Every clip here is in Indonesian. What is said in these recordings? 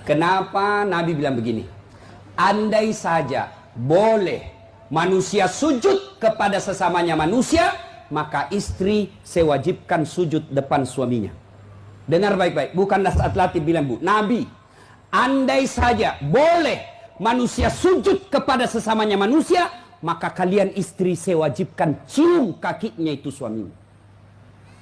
Kenapa Nabi bilang begini? Andai saja boleh manusia sujud kepada sesamanya manusia, maka istri sewajibkan sujud depan suaminya. Dengar baik-baik, bukan Nasrat Latif bilang, Bu. Nabi, andai saja boleh manusia sujud kepada sesamanya manusia, maka kalian istri sewajibkan cium kakinya itu suaminya.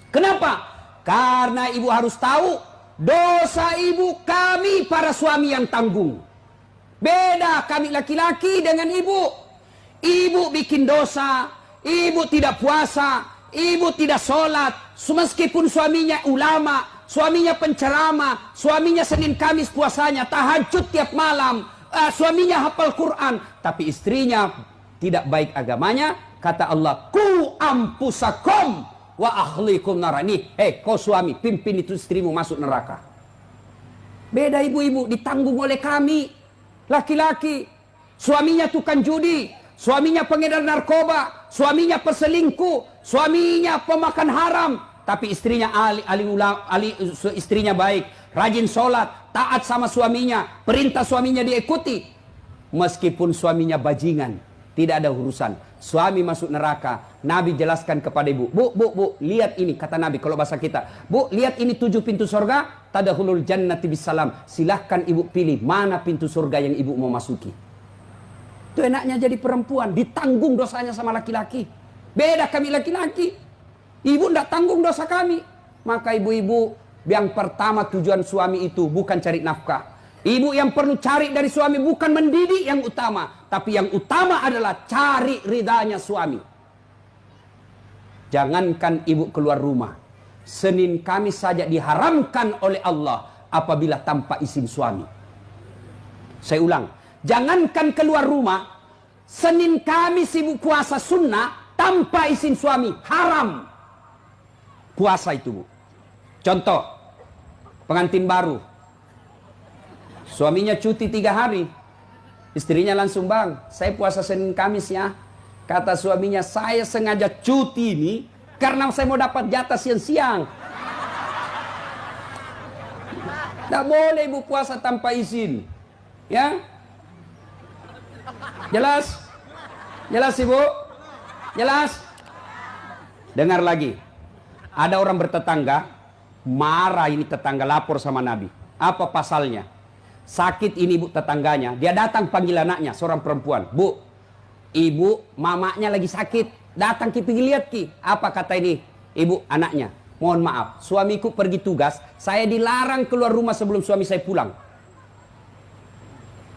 Kenapa? Karena ibu harus tahu, dosa ibu kami para suami yang tanggung. Beda kami laki-laki dengan ibu. Ibu bikin dosa, ibu tidak puasa, ibu tidak sholat, meskipun suaminya ulama, suaminya penceramah, suaminya Senin Kamis puasanya, tahajud tiap malam, suaminya hafal Quran, tapi istrinya tidak baik agamanya. Kata Allah, ku ampusakum wa akhlikum narani. Kau suami, pimpin itu istrimu masuk neraka. Beda ibu-ibu, ditanggung oleh kami laki-laki. Suaminya tukang judi, suaminya pengedar narkoba, suaminya peselingkuh, suaminya pemakan haram, tapi istrinya istrinya baik, rajin sholat, taat sama suaminya, perintah suaminya diikuti. Meskipun suaminya bajingan, tidak ada urusan. Suami masuk neraka. Nabi jelaskan kepada ibu, Bu, lihat ini, kata Nabi kalau bahasa kita, Bu, lihat ini 7 pintu surga, tadkhulul jannati bisalam. Silahkan ibu pilih mana pintu surga yang ibu mau masuki. Itu enaknya jadi perempuan, ditanggung dosanya sama laki-laki. Beda kami laki-laki, ibu tidak tanggung dosa kami. Maka ibu-ibu, yang pertama tujuan suami itu bukan cari nafkah. Ibu yang perlu cari dari suami bukan mendidik yang utama, tapi yang utama adalah cari ridhanya suami. Jangankan ibu keluar rumah, Senin Kamis saja diharamkan oleh Allah apabila tanpa izin suami. Saya ulang, jangankan keluar rumah, Senin Kamis ibu puasa sunnah tanpa izin suami, haram puasa itu, Bu. Contoh, pengantin baru, suaminya cuti 3 hari, istrinya langsung, Bang, saya puasa Senin Kamis ya. Kata suaminya, saya sengaja cuti ini karena saya mau dapat jatah siang-siang. Tidak boleh ibu puasa tanpa izin. Ya? Jelas? Jelas ibu? Jelas? Dengar lagi. Ada orang bertetangga, marah ini tetangga, lapor sama Nabi. Apa pasalnya? Sakit ini bu tetangganya, dia datang panggil anaknya, seorang perempuan. Bu, ibu mamanya lagi sakit, datang ki pergi lihat ki. Apa kata ini ibu anaknya? Mohon maaf, suamiku pergi tugas, saya dilarang keluar rumah sebelum suami saya pulang.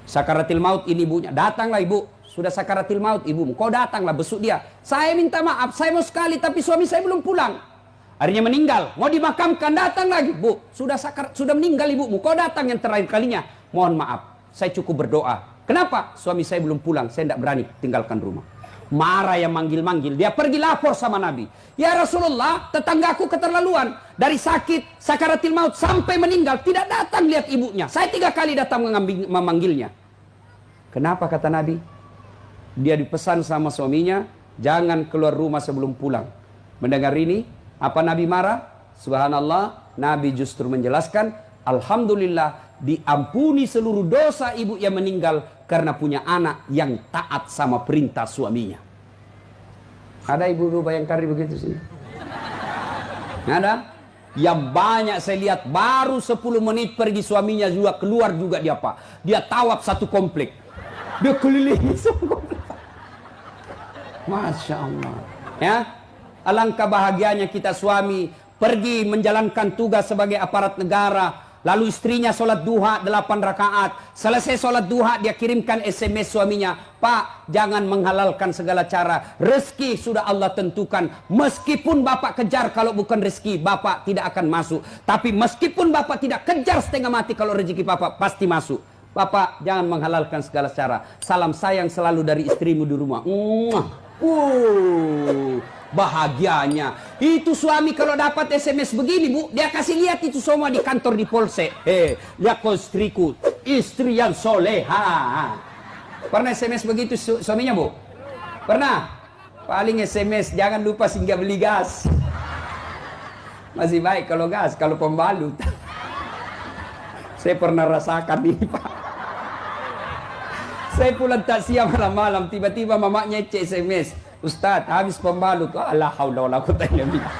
Sakaratil maut ini ibunya, datanglah ibu, sudah sakaratil maut ibumu, kau datanglah besuk dia. Saya minta maaf, saya mau sekali tapi suami saya belum pulang. Akhirnya meninggal, mau dimakamkan, datang lagi. Bu, sudah meninggal ibumu, kau datang yang terakhir kalinya. Mohon maaf, saya cukup berdoa. Kenapa? Suami saya belum pulang, saya tidak berani tinggalkan rumah. Marah yang manggil-manggil, dia pergi lapor sama Nabi. Ya Rasulullah, tetanggaku keterlaluan. Dari sakit, sakaratil maut, sampai meninggal, tidak datang lihat ibunya. Saya 3 kali datang memanggilnya. Kenapa kata Nabi? Dia dipesan sama suaminya, jangan keluar rumah sebelum pulang. Mendengar ini, apa Nabi marah? Subhanallah, Nabi justru menjelaskan, Alhamdulillah, diampuni seluruh dosa ibu yang meninggal karena punya anak yang taat sama perintah suaminya. Ada ibu-ibu Bayangkari begitu sih? Ada? Yang banyak saya lihat baru 10 menit pergi suaminya juga keluar juga dia Pak. Dia tawaf satu komplek. Dia kelilingi satu komplek. Masya Allah. Ya, alangkah bahagianya kita suami pergi menjalankan tugas sebagai aparat negara. Lalu istrinya sholat duha 8 rakaat. Selesai sholat duha dia kirimkan SMS suaminya. Pak, jangan menghalalkan segala cara. Rezeki sudah Allah tentukan. Meskipun bapak kejar kalau bukan rezeki, bapak tidak akan masuk. Tapi meskipun bapak tidak kejar setengah mati, kalau rezeki bapak pasti masuk. Bapak jangan menghalalkan segala cara. Salam sayang selalu dari istrimu di rumah. Bahagianya itu suami kalau dapat SMS begini bu, dia kasih lihat itu semua di kantor di polsek. Lihat kau istriku, istri yang soleha. Pernah SMS begitu suaminya bu? Pernah? Paling SMS jangan lupa singgah beli gas. Masih baik kalau gas, kalau pembalut Saya pernah rasakan ini, Pak. Saya pulang takziah malam-malam, tiba-tiba mamanya SMS, Ustadz, habis pembalut. La haula wala quwata illa billah.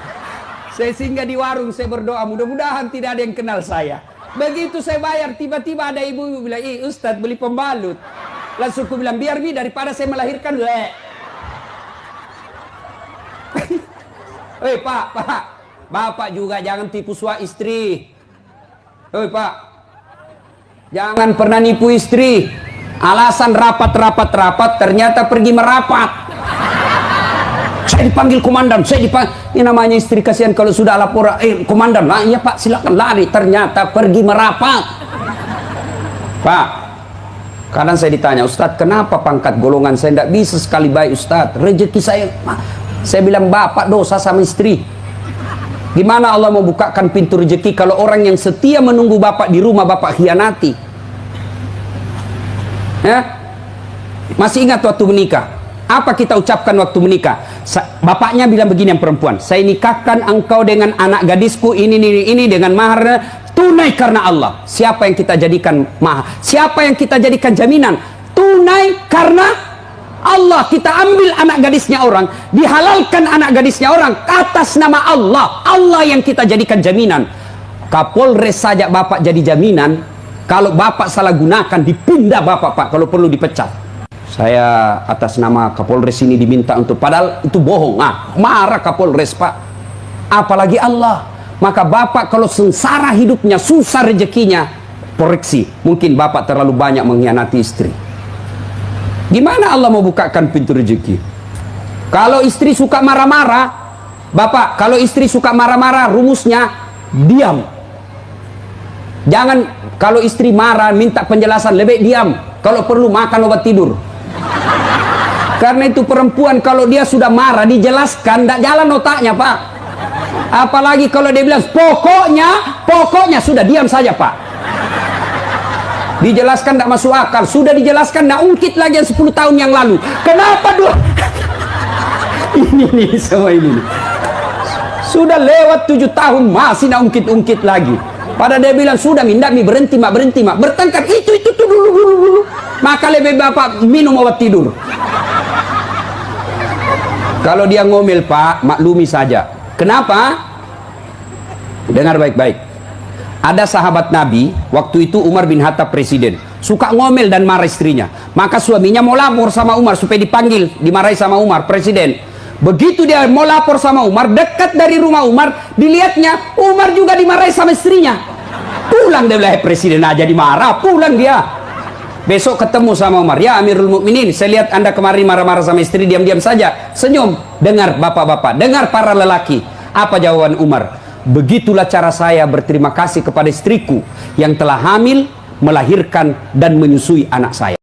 Saya singgah di warung, saya berdoa, mudah-mudahan tidak ada yang kenal saya. Begitu saya bayar, tiba-tiba ada ibu-ibu bilang, Ustadz beli pembalut. Langsung aku bilang, biar Mi, daripada saya melahirkan, Hei Pak, Bapak juga jangan tipu suami istri. Hei Pak, jangan pernah nipu istri. Alasan rapat, ternyata pergi merapat. Saya dipanggil komandan, ini namanya istri kasihan kalau sudah lapor, komandan, lah iya Pak, silakan lari, ternyata pergi merapat. Pak, kadang saya ditanya, Ustadz kenapa pangkat golongan saya tidak bisa sekali baik Ustadz, rezeki saya bilang Bapak dosa sama istri. Gimana Allah mau bukakan pintu rezeki kalau orang yang setia menunggu Bapak di rumah Bapak khianati? Ya? Masih ingat waktu menikah? Apa kita ucapkan waktu menikah? Bapaknya bilang begini yang perempuan, saya nikahkan engkau dengan anak gadisku ini dengan mahar tunai karena Allah. Siapa yang kita jadikan mahar? Siapa yang kita jadikan jaminan? Tunai karena Allah. Kita ambil anak gadisnya orang, dihalalkan anak gadisnya orang atas nama Allah. Allah yang kita jadikan jaminan. Kapolres saja Bapak jadi jaminan. Kalau Bapak salah gunakan, dipindah Bapak, Pak, kalau perlu dipecat. Saya atas nama Kapolres ini diminta untuk, padahal itu bohong. Marah Kapolres, Pak. Apalagi Allah. Maka Bapak kalau sengsara hidupnya, susah rezekinya, koreksi. Mungkin Bapak terlalu banyak mengkhianati istri. Gimana Allah mau bukakan pintu rezeki? Kalau istri suka marah-marah, Bapak, kalau istri suka marah-marah, rumusnya diam. Jangan, kalau istri marah minta penjelasan, lebih diam. Kalau perlu makan obat tidur. Karena itu perempuan kalau dia sudah marah dijelaskan, tidak jalan otaknya, Pak. Apalagi kalau dia bilang pokoknya sudah diam saja, Pak. Dijelaskan tidak masuk akal, sudah dijelaskan tidak ungkit lagi yang 10 tahun yang lalu. Kenapa dulu? ini semua ini. Sudah lewat 7 tahun masih tidak ungkit-ungkit lagi. Pada dia bilang sudah minda mi berhenti mak bertengkar itu dulu. Maka lebih Bapak minum obat tidur. Kalau dia ngomel, Pak, maklumi saja. Kenapa? Dengar baik-baik. Ada sahabat Nabi, waktu itu Umar bin Khattab presiden, suka ngomel dan marah istrinya. Maka suaminya mau lapor sama Umar supaya dipanggil, dimarahi sama Umar presiden. Begitu dia mau lapor sama Umar, dekat dari rumah Umar, dilihatnya Umar juga dimarahi sama istrinya. Pulang dia bilang, presiden aja dimarah, pulang dia. Besok ketemu sama Umar, ya Amirul Mukminin, saya lihat Anda kemarin marah-marah sama istri, diam-diam saja, senyum. Dengar bapak-bapak, dengar para lelaki. Apa jawaban Umar? Begitulah cara saya berterima kasih kepada istriku yang telah hamil, melahirkan dan menyusui anak saya.